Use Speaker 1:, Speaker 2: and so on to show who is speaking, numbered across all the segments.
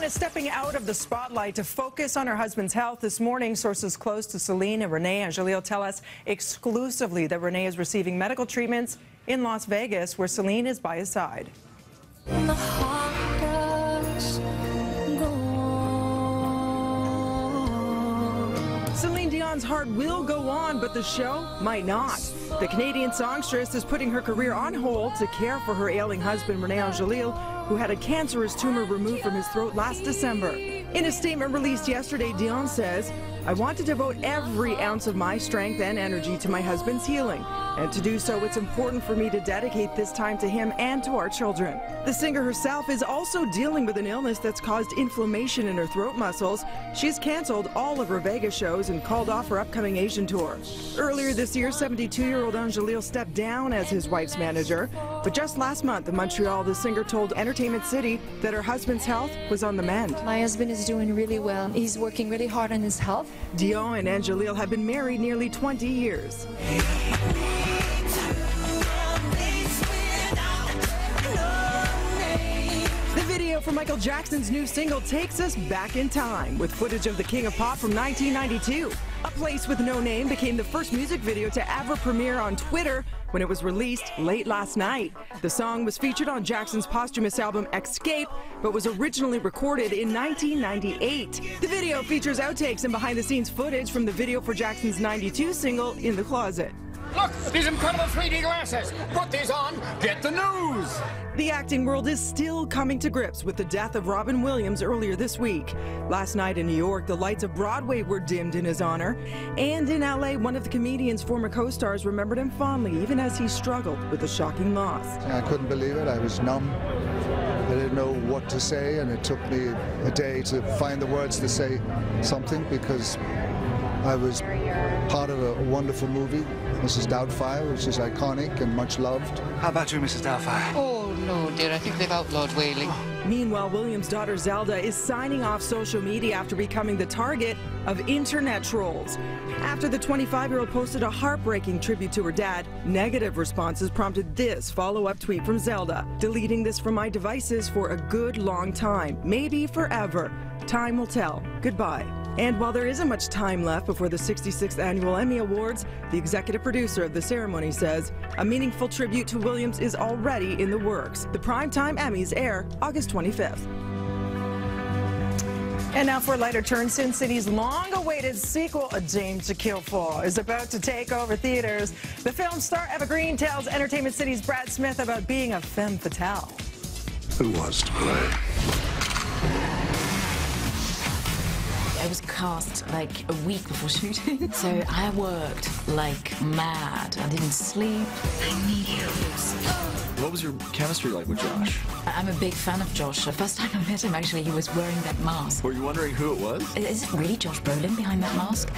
Speaker 1: is stepping out of the spotlight to focus on her husband's health. This morning, sources close to Celine and Renee Angelil tell us exclusively that Renee is receiving medical treatments in Las Vegas, where Celine is by his side. Celine Dion's heart will go on, but the show might not. The Canadian songstress is putting her career on hold to care for her ailing husband, Renee Angelil, who had a cancerous tumor removed from his throat last December. In a statement released yesterday, Dion says, "I want to devote every ounce of my strength and energy to my husband's healing. And to do so, it's important for me to dedicate this time to him and to our children." The singer herself is also dealing with an illness that's caused inflammation in her throat muscles. She's canceled all of her Vegas shows and called off her upcoming Asian tour. Earlier this year, 72-year-old Angelil stepped down as his wife's manager. But just last month in Montreal, the singer told Entertainment City that her husband's health was on the mend.
Speaker 2: My husband is doing really well. He's working really hard on his health.
Speaker 1: Dion and Angelil have been married nearly 20 years. The video for Michael Jackson's new single takes us back in time with footage of the King of Pop from 1992. A Place with No Name became the first music video to ever premiere on Twitter when it was released late last night. The song was featured on Jackson's posthumous album Escape, but was originally recorded in 1998. The video features outtakes and behind-the-scenes footage from the video for Jackson's '92 single, In the Closet.
Speaker 3: Look, these incredible 3D glasses. Put these on, get the news.
Speaker 1: The acting world is still coming to grips with the death of Robin Williams earlier this week. Last night in New York, the lights of Broadway were dimmed in his honor. And in LA, one of the comedian's former co-stars remembered him fondly, even as he struggled with the shocking loss.
Speaker 4: I couldn't believe it. I was numb. I didn't know what to say, and it took me a day to find the words to say something, because I was part of a wonderful movie, Mrs. Doubtfire, which is iconic and much loved.
Speaker 5: How about you, Mrs. Doubtfire?
Speaker 6: Oh, no, dear. I think they've outlawed whaling.
Speaker 1: Meanwhile, Williams' daughter Zelda is signing off social media after becoming the target of internet trolls. After the 25-year-old posted a heartbreaking tribute to her dad, negative responses prompted this follow-up tweet from Zelda. "Deleting this from my devices for a good long time, maybe forever. Time will tell. Goodbye." And while there isn't much time left before the 66th Annual Emmy Awards, the executive producer of the ceremony says a meaningful tribute to Williams is already in the works. The primetime Emmys air August 25th. And now for a lighter turn, Sin City's long-awaited sequel, A Dame to Kill For, is about to take over theaters. The film star Eva Green tells Entertainment City's Brad Smith about being a femme fatale.
Speaker 7: Who was to play?
Speaker 8: I was cast like a week before shooting, so I worked like mad. I didn't sleep. I need you.
Speaker 9: What was your chemistry like with Josh?
Speaker 8: I'm a big fan of Josh. The first time I met him, actually, he was wearing that mask.
Speaker 9: Were you wondering who it was?
Speaker 8: Is it really Josh Brolin behind that mask?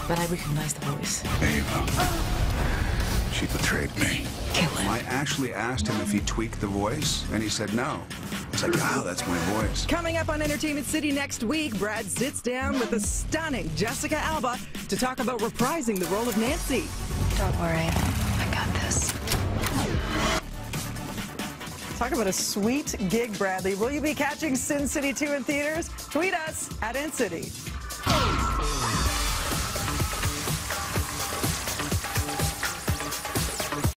Speaker 8: But I recognized the voice.
Speaker 7: Ava. She betrayed me.
Speaker 8: Kill him.
Speaker 5: I actually asked him if he tweaked the voice, and he said no. I was like, wow, that's my voice.
Speaker 1: Coming up on Entertainment City next week, Brad sits down with the stunning Jessica Alba to talk about reprising the role of Nancy.
Speaker 2: Don't worry, I got this.
Speaker 1: Talk about a sweet gig, Bradley. Will you be catching Sin City 2 in theaters? Tweet us at InCity.